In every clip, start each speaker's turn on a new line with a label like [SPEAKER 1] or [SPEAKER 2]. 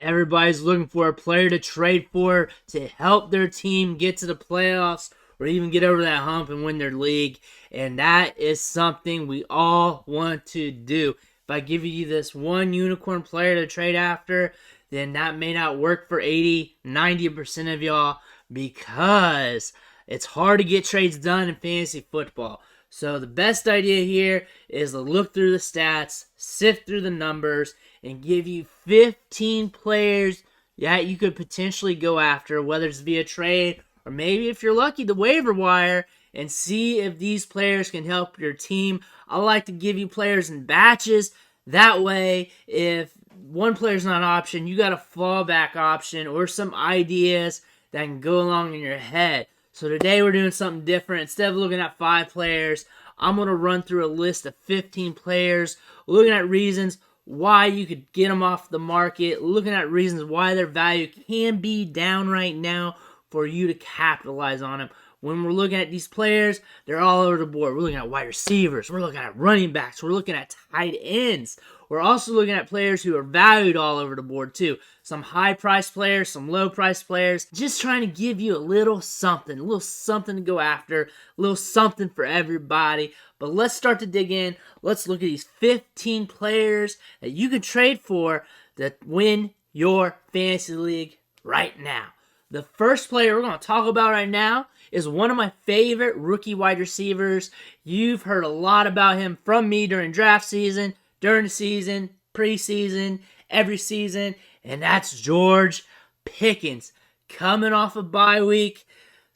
[SPEAKER 1] Everybody's looking for a player to trade for to help their team get to the playoffs or even get over that hump and win their league. And that is something we all want to do. If I give you this one unicorn player to trade after, then that may not work for 80, 90% of y'all because it's hard to get trades done in fantasy football. So the best idea here is to look through the stats, sift through the numbers, and give you 15 players that you could potentially go after, whether it's via trade or maybe if you're lucky, the waiver wire, and see if these players can help your team. I like to give you players in batches. That way, if one player's not an option, you got a fallback option or some ideas that can go along in your head. So today we're doing something different. Instead of looking at 5 players, I'm going to run through a list of 15 players, looking at reasons why you could get them off the market, looking at reasons why their value can be down right now for you to capitalize on them. When we're looking at these players, they're all over the board. We're looking at wide receivers. We're looking at running backs. We're looking at tight ends. We're also looking at players who are valued all over the board too. Some high-priced players, some low-priced players. Just trying to give you a little something to go after, a little something for everybody. But let's start to dig in. Let's look at these 15 players that you can trade for to win your fantasy league right now. The first player we're going to talk about right now is one of my favorite rookie wide receivers. You've heard a lot about him from me during draft season, during the season, preseason, every season, and that's George Pickens. Coming off a bye week,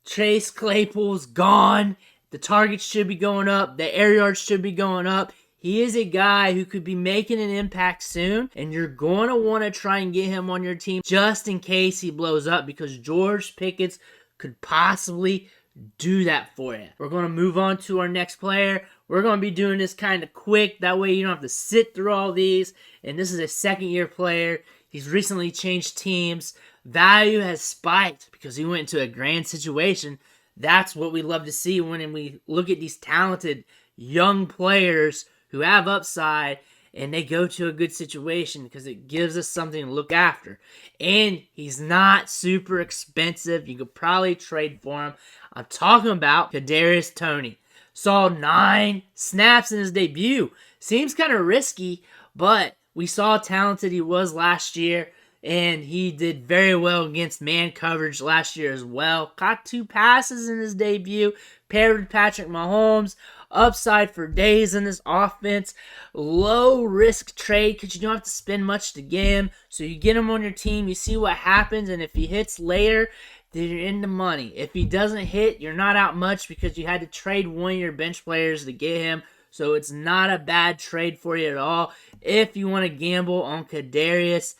[SPEAKER 1] Chase Claypool's gone. The targets should be going up. The air yards should be going up. He is a guy who could be making an impact soon, and you're going to want to try and get him on your team just in case he blows up because George Pickens could possibly do that for you. We're going to move on to our next player. We're going to be doing this kind of quick. That way you don't have to sit through all these. And this is a second-year player. He's recently changed teams. Value has spiked because he went into a grand situation. That's what we love to see when we look at these talented young players who have upside and they go to a good situation because it gives us something to look after. And he's not super expensive. You could probably trade for him. I'm talking about Kadarius Toney. Saw 9 snaps in his debut. Seems kind of risky, but we saw how talented he was last year. And he did very well against man coverage last year as well. Caught 2 passes in his debut. Paired with Patrick Mahomes. Upside for days in this offense. Low risk trade because you don't have to spend much to get him. So you get him on your team. You see what happens. And if he hits later, then you're in the money. If he doesn't hit, you're not out much because you had to trade one of your bench players to get him. So it's not a bad trade for you at all if you want to gamble on Kadarius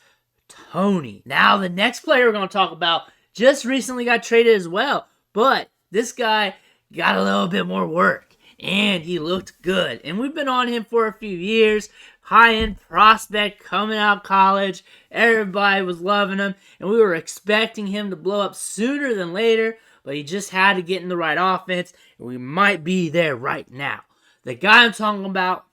[SPEAKER 1] Toney. Now, the next player we're going to talk about just recently got traded as well, but this guy got a little bit more work, and he looked good. And we've been on him for a few years. High-end prospect coming out of college. Everybody was loving him, and we were expecting him to blow up sooner than later, but he just had to get in the right offense, and we might be there right now. The guy I'm talking about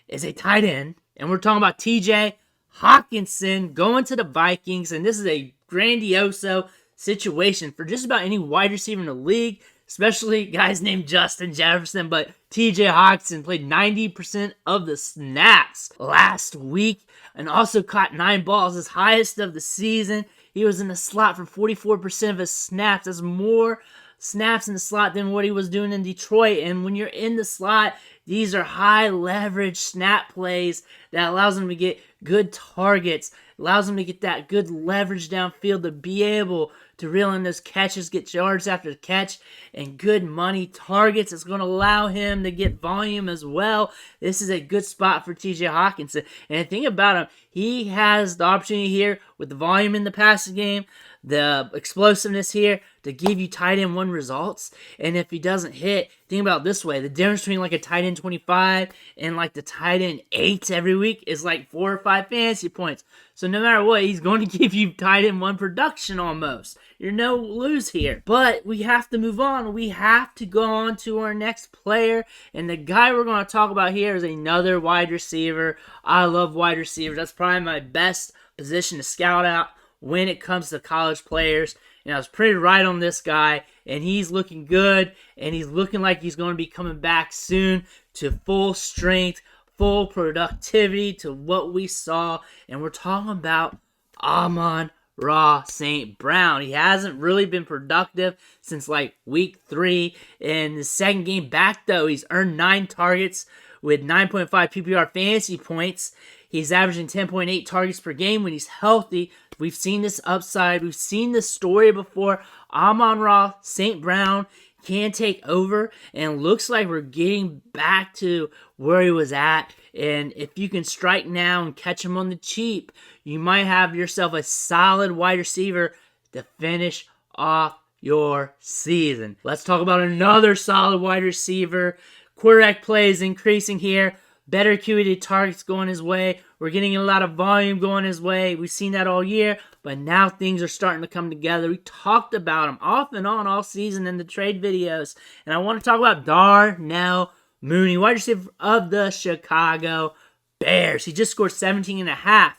[SPEAKER 1] is a tight end, and we're talking about TJ Hawkinson going to the Vikings, and this is a grandioso situation for just about any wide receiver in the league, especially guys named Justin Jefferson, but TJ Hawkinson played 90% of the snaps last week and also caught 9 balls, his highest of the season. He was in the slot for 44% of his snaps. That's more snaps in the slot than what he was doing in Detroit. And when you're in the slot, these are high leverage snap plays that allows him to get good targets, allows him to get that good leverage downfield to be able to reel in those catches, get yards after the catch, and good money targets. It's going to allow him to get volume as well. This is a good spot for TJ Hawkinson. And the thing about him, he has the opportunity here with the volume in the passing game, the explosiveness here to give you tight end 1 results. And if he doesn't hit, think about it this way. The difference between like a tight end 25 and like the tight end 8 every week is like 4 or 5 fantasy points. So no matter what, he's going to give you tight end 1 production almost. You're no lose here. But we have to move on. We have to go on to our next player. And the guy we're going to talk about here is another wide receiver. I love wide receivers. That's probably my best position to scout out when it comes to college players. And I was pretty right on this guy, and he's looking good, and he's looking like he's going to be coming back soon to full strength, full productivity to what we saw. And we're talking about Amon-Ra St. Brown. He hasn't really been productive since like week 3. In the second game back, though, he's earned 9 targets with 9.5 PPR fantasy points. He's averaging 10.8 targets per game when he's healthy. We've seen this upside. We've seen this story before. Amon-Ra St. Brown can take over, and looks like we're getting back to where he was at. And if you can strike now and catch him on the cheap, you might have yourself a solid wide receiver to finish off your season. Let's talk about another solid wide receiver. Quarterback play is increasing here. Better QED targets going his way. We're getting a lot of volume going his way. We've seen that all year, but now things are starting to come together. We talked about him off and on all season in the trade videos. And I want to talk about Darnell Mooney, wide receiver of the Chicago Bears. He just scored 17.5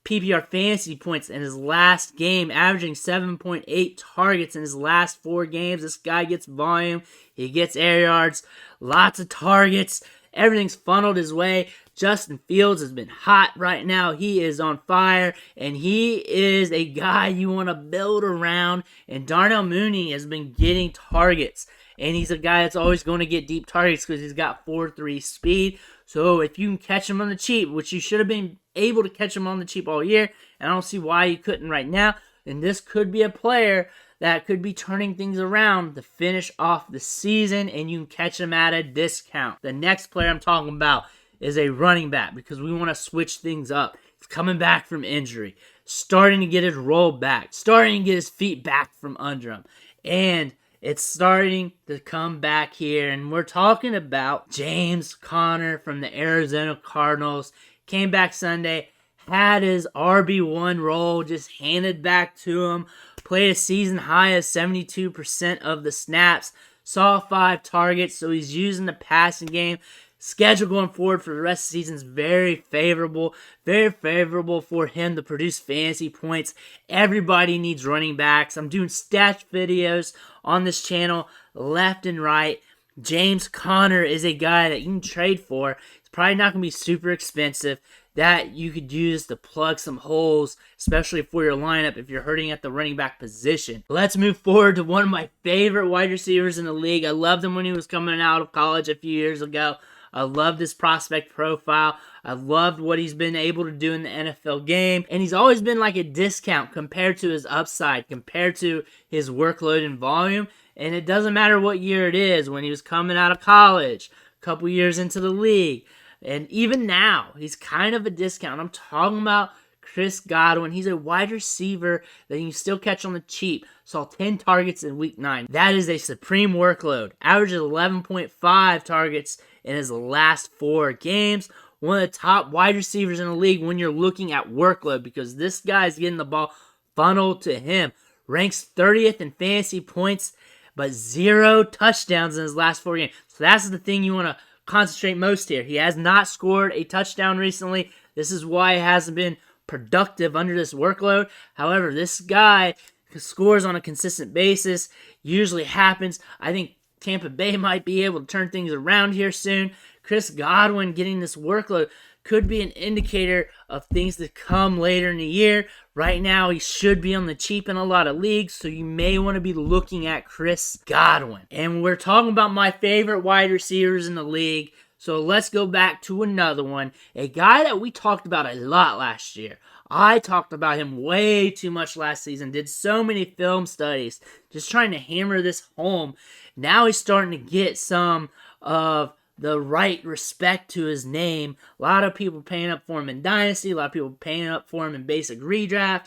[SPEAKER 1] PPR fantasy points in his last game, averaging 7.8 targets in his last 4 games. This guy gets volume. He gets air yards, lots of targets. Everything's funneled his way. Justin Fields has been hot right now. He is on fire, and he is a guy you want to build around. And Darnell Mooney has been getting targets, and he's a guy that's always going to get deep targets because he's got 4.3 speed. So if you can catch him on the cheap, which you should have been able to catch him on the cheap all year, and I don't see why you couldn't right now, then this could be a player that could be turning things around to finish off the season, and you can catch him at a discount. The next player I'm talking about is a running back because we want to switch things up. He's coming back from injury, starting to get his roll back, starting to get his feet back from under him, and it's starting to come back here. And we're talking about James Conner from the Arizona Cardinals. Came back Sunday, had his RB1 role just handed back to him. Played a season high of 72% of the snaps. Saw 5 targets, so he's using the passing game. Schedule going forward for the rest of the season is very favorable. Very favorable for him to produce fantasy points. Everybody needs running backs. I'm doing stat videos on this channel left and right. James Conner is a guy that you can trade for. It's probably not going to be super expensive, that you could use to plug some holes, especially for your lineup if you're hurting at the running back position. Let's move forward to one of my favorite wide receivers in the league. I loved him when he was coming out of college a few years ago. I loved his prospect profile. I loved what he's been able to do in the NFL game. And he's always been like a discount compared to his upside, compared to his workload and volume. And it doesn't matter what year it is, when he was coming out of college, a couple years into the league. And even now, he's kind of a discount. I'm talking about Chris Godwin. He's a wide receiver that you can still catch on the cheap. Saw 10 targets in week 9. That is a supreme workload. Averages 11.5 targets in his last 4 games. One of the top wide receivers in the league when you're looking at workload, because this guy's getting the ball funneled to him. Ranks 30th in fantasy points, but 0 touchdowns in his last 4 games. So that's the thing you want to concentrate most here. He has not scored a touchdown recently. This is why he hasn't been productive under this workload. However, this guy scores on a consistent basis. Usually happens. I think Tampa Bay might be able to turn things around here soon. Chris Godwin getting this workload could be an indicator of things to come later in the year. Right now, he should be on the cheap in a lot of leagues, so you may want to be looking at Chris Godwin. And we're talking about my favorite wide receivers in the league, so let's go back to another one. A guy that we talked about a lot last year. I talked about him way too much last season, did so many film studies, just trying to hammer this home. Now he's starting to get some of the right respect to his name. A lot of people paying up for him in Dynasty, a lot of people paying up for him in basic redraft,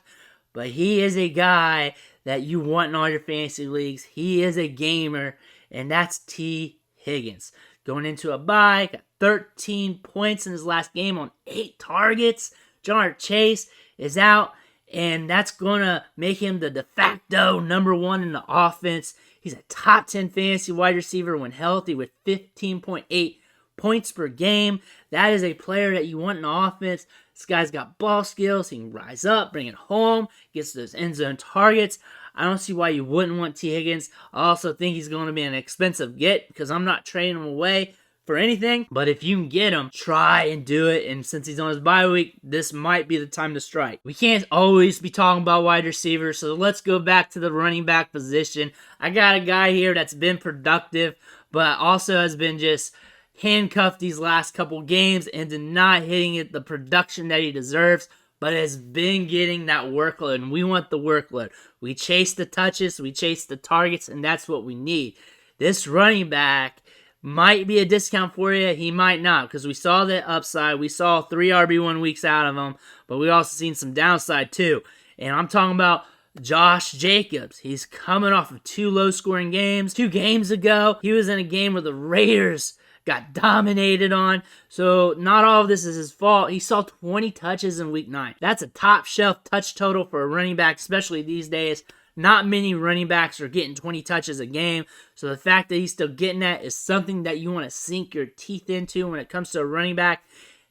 [SPEAKER 1] but he is a guy that you want in all your fantasy leagues. He is a gamer, and that's T. Higgins. Going into a bye, got 13 points in his last game on 8 targets. Jamar Chase is out, and that's going to make him the de facto number 1 in the offense. He's a top 10 fantasy wide receiver when healthy with 15.8 points per game. That is a player that you want in offense. This guy's got ball skills. He can rise up, bring it home, gets those end zone targets. I don't see why you wouldn't want T. Higgins. I also think he's going to be an expensive get because I'm not trading him away for anything. But if you can get him, try and do it. And since he's on his bye week, this might be the time to strike. We can't always be talking about wide receivers, so let's go back to the running back position. I got a guy here that's been productive, but also has been just handcuffed these last couple games and not hitting it the production that he deserves, but has been getting that workload, and we want the workload. We chase the touches, we chase the targets, and that's what we need. This running back might be a discount for you, he might not, because we saw the upside. We saw 3 RB1 weeks out of him, but we also seen some downside too. And I'm talking about Josh Jacobs. He's coming off of 2 low-scoring games. 2 games ago, he was in a game where the Raiders got dominated on. So not all of this is his fault. He saw 20 touches in week 9. That's a top shelf touch total for a running back, especially these days. Not many running backs are getting 20 touches a game. So the fact that he's still getting that is something that you want to sink your teeth into when it comes to a running back.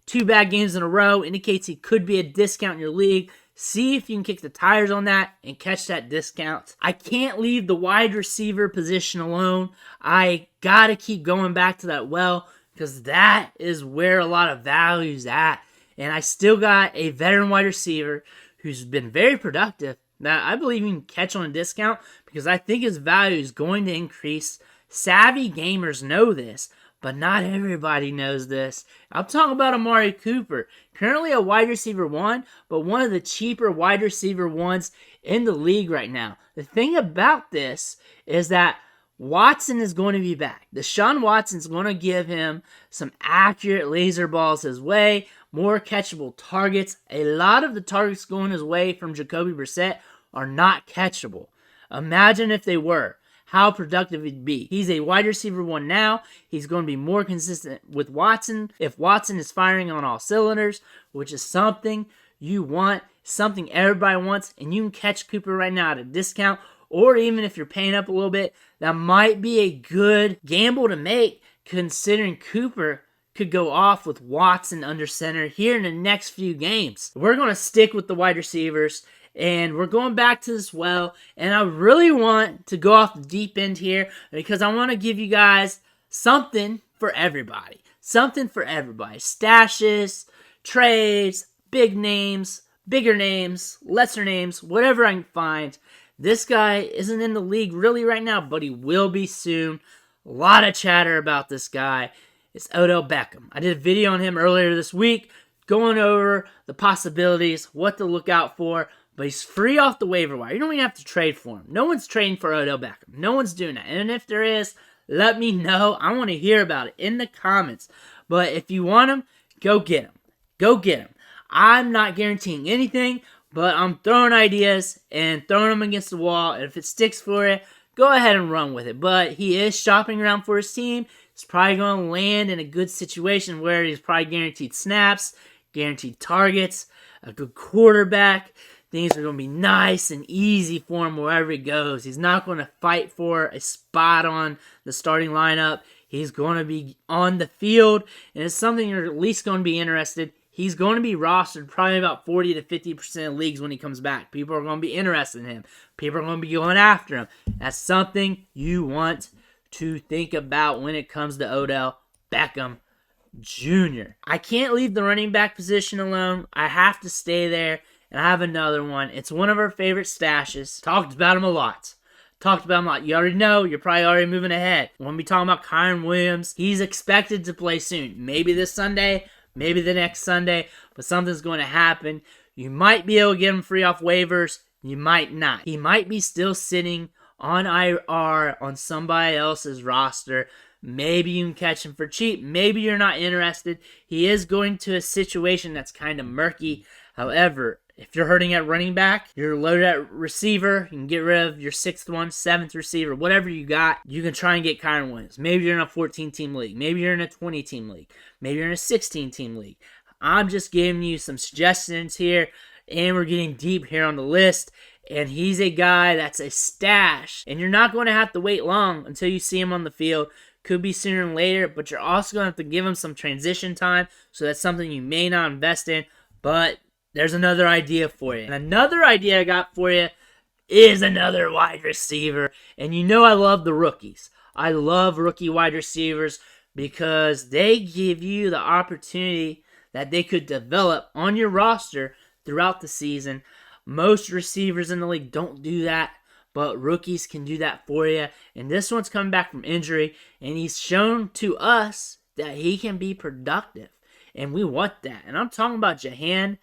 [SPEAKER 1] 2 bad games in a row indicates he could be a discount in your league. See if you can kick the tires on that and catch that discount. I can't leave the wide receiver position alone. I gotta keep going back to that well because that is where a lot of value's at. And I still got a veteran wide receiver who's been very productive that I believe you can catch on a discount because I think his value is going to increase. Savvy gamers know this, but not everybody knows this. I'm talking about Amari Cooper. Currently a wide receiver 1, but one of the cheaper wide receiver 1s in the league right now. The thing about this is that Watson is going to be back. Deshaun Watson's going to give him some accurate laser balls his way, more catchable targets. A lot of the targets going his way from Jacoby Brissett are not catchable. Imagine if they were. How productive he'd be. He's a wide receiver 1 now. He's going to be more consistent with Watson. If Watson is firing on all cylinders, which is something you want, something everybody wants, and you can catch Cooper right now at a discount, or even if you're paying up a little bit, that might be a good gamble to make considering Cooper could go off with Watson under center here in the next few games. We're going to stick with the wide receivers. And we're going back to this well. And I really want to go off the deep end here because I want to give you guys something for everybody. Something for everybody. Stashes, trades, big names, bigger names, lesser names, whatever I can find. This guy isn't in the league really right now, but he will be soon. A lot of chatter about this guy. It's Odell Beckham. I did a video on him earlier this week going over the possibilities, what to look out for. But he's free off the waiver wire. You don't even have to trade for him. No one's trading for Odell Beckham. No one's doing that. And if there is, let me know. I want to hear about it in the comments. But if you want him, go get him. Go get him. I'm not guaranteeing anything, but I'm throwing ideas and throwing them against the wall. And if it sticks for you, go ahead and run with it. But he is shopping around for his team. He's probably going to land in a good situation where he's probably guaranteed snaps, guaranteed targets, a good quarterback. Things are going to be nice and easy for him wherever he goes. He's not going to fight for a spot on the starting lineup. He's going to be on the field, and it's something you're at least going to be interested. He's going to be rostered probably about 40 to 50% of leagues when he comes back. People are going to be interested in him. People are going to be going after him. That's something you want to think about when it comes to Odell Beckham Jr. I can't leave the running back position alone. I have to stay there. And I have another one. It's one of our favorite stashes. Talked about him a lot. You already know. You're probably already moving ahead. We're going to be talking about Kyren Williams. He's expected to play soon. Maybe this Sunday. Maybe the next Sunday. But something's going to happen. You might be able to get him free off waivers. You might not. He might be still sitting on IR on somebody else's roster. Maybe you can catch him for cheap. Maybe you're not interested. He is going to a situation that's kind of murky. However, if you're hurting at running back, you're loaded at receiver, you can get rid of your 6th one, 7th receiver, whatever you got, you can try and get Kyren Williams. Maybe you're in a 14-team league. Maybe you're in a 20-team league. Maybe you're in a 16-team league. I'm just giving you some suggestions here, and we're getting deep here on the list. And he's a guy that's a stash, and you're not going to have to wait long until you see him on the field. Could be sooner than later, but you're also going to have to give him some transition time, so that's something you may not invest in, but there's another idea for you. And another idea I got for you is another wide receiver, and you know I love the rookies. I love rookie wide receivers because they give you the opportunity that they could develop on your roster throughout the season. Most receivers in the league don't do that, but rookies can do that for you. And this one's coming back from injury, and he's shown to us that he can be productive, and we want that. And I'm talking about Jahan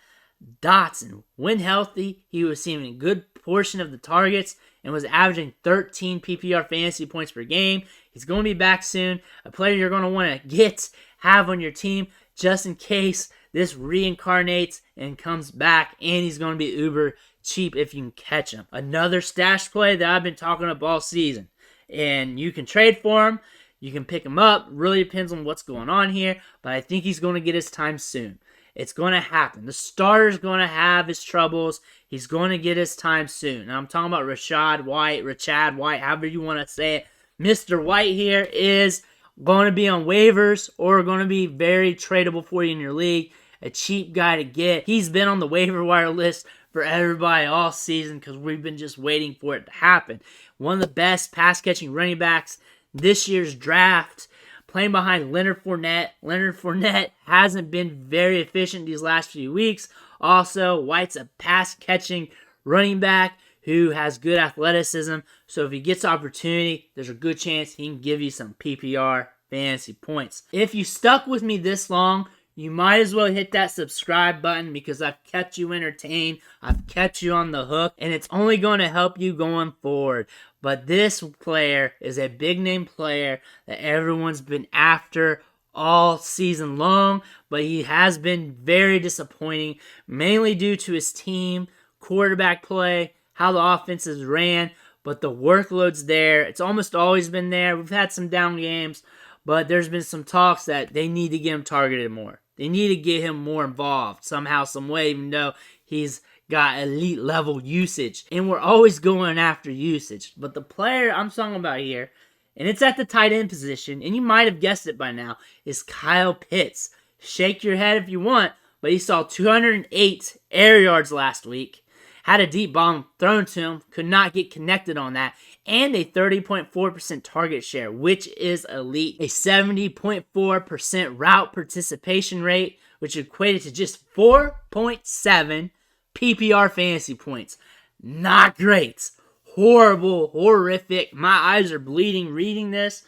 [SPEAKER 1] Dotson. When healthy, he was seeing a good portion of the targets and was averaging 13 PPR fantasy points per game. He's going to be back soon. A player you're going to want to have on your team just in case this reincarnates and comes back, and he's going to be uber cheap if you can catch him. Another stash play that I've been talking up all season, and you can trade for him. You can pick him up. Really depends on what's going on here, but I think he's going to get his time soon. It's going to happen. The starter's going to have his troubles. He's going to get his time soon. Now, I'm talking about Rashad White, however you want to say it. Mr. White here is going to be on waivers or going to be very tradable for you in your league. A cheap guy to get. He's been on the waiver wire list for everybody all season because we've been just waiting for it to happen. One of the best pass-catching running backs this year's draft, playing behind Leonard Fournette. Leonard Fournette hasn't been very efficient these last few weeks. Also, White's a pass-catching running back who has good athleticism. So if he gets opportunity, there's a good chance he can give you some PPR fantasy points. If you stuck with me this long, you might as well hit that subscribe button because I've kept you entertained. I've kept you on the hook, and it's only going to help you going forward. But this player is a big-name player that everyone's been after all season long, but he has been very disappointing, mainly due to his team, quarterback play, how the offenses ran, but the workload's there. It's almost always been there. We've had some down games, but there's been some talks that they need to get him targeted more. They need to get him more involved somehow, some way, even though he's got elite level usage. And we're always going after usage. But the player I'm talking about here, and it's at the tight end position, and you might have guessed it by now, is Kyle Pitts. Shake your head if you want, but he saw 208 air yards last week. Had a deep bomb thrown to him, could not get connected on that, and a 30.4% target share, which is elite. A 70.4% route participation rate, which equated to just 4.7 PPR fantasy points. Not great. Horrible, horrific. My eyes are bleeding reading this,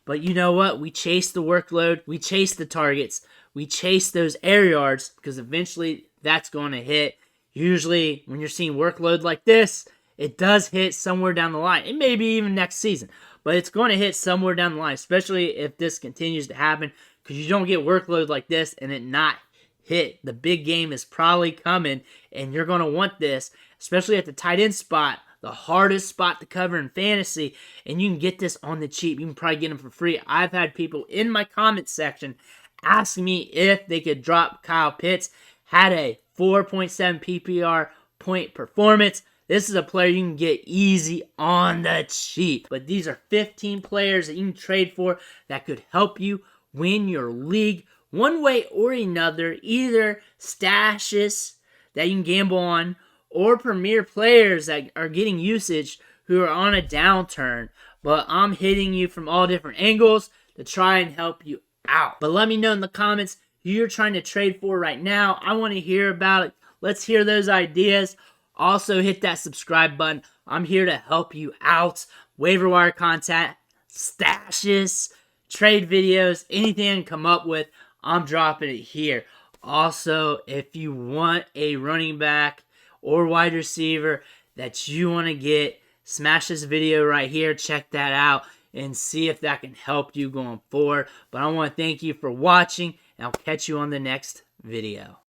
[SPEAKER 1] but you know what? We chase the workload. We chase the targets. We chase those air yards because eventually that's going to hit. Usually, when you're seeing workload like this, it does hit somewhere down the line. It may be even next season, but it's going to hit somewhere down the line, especially if this continues to happen, because you don't get workload like this and it not hit. The big game is probably coming, and you're going to want this, especially at the tight end spot, the hardest spot to cover in fantasy, and you can get this on the cheap. You can probably get them for free. I've had people in my comment section asking me if they could drop Kyle Pitts. Had a 4.7 PPR point performance. This is a player you can get easy on the cheap. But these are 15 players that you can trade for that could help you win your league one way or another. Either stashes that you can gamble on or premier players that are getting usage who are on a downturn. But I'm hitting you from all different angles to try and help you out. But let me know in the comments who you're trying to trade for right now. I want to hear about it. Let's hear those ideas. Also, hit that subscribe button. I'm here to help you out. Waiver wire content, stashes, trade videos, anything I can come up with, I'm dropping it here. Also, if you want a running back or wide receiver that you want to get, smash this video right here. Check that out and see if that can help you going forward. But I want to thank you for watching, and I'll catch you on the next video.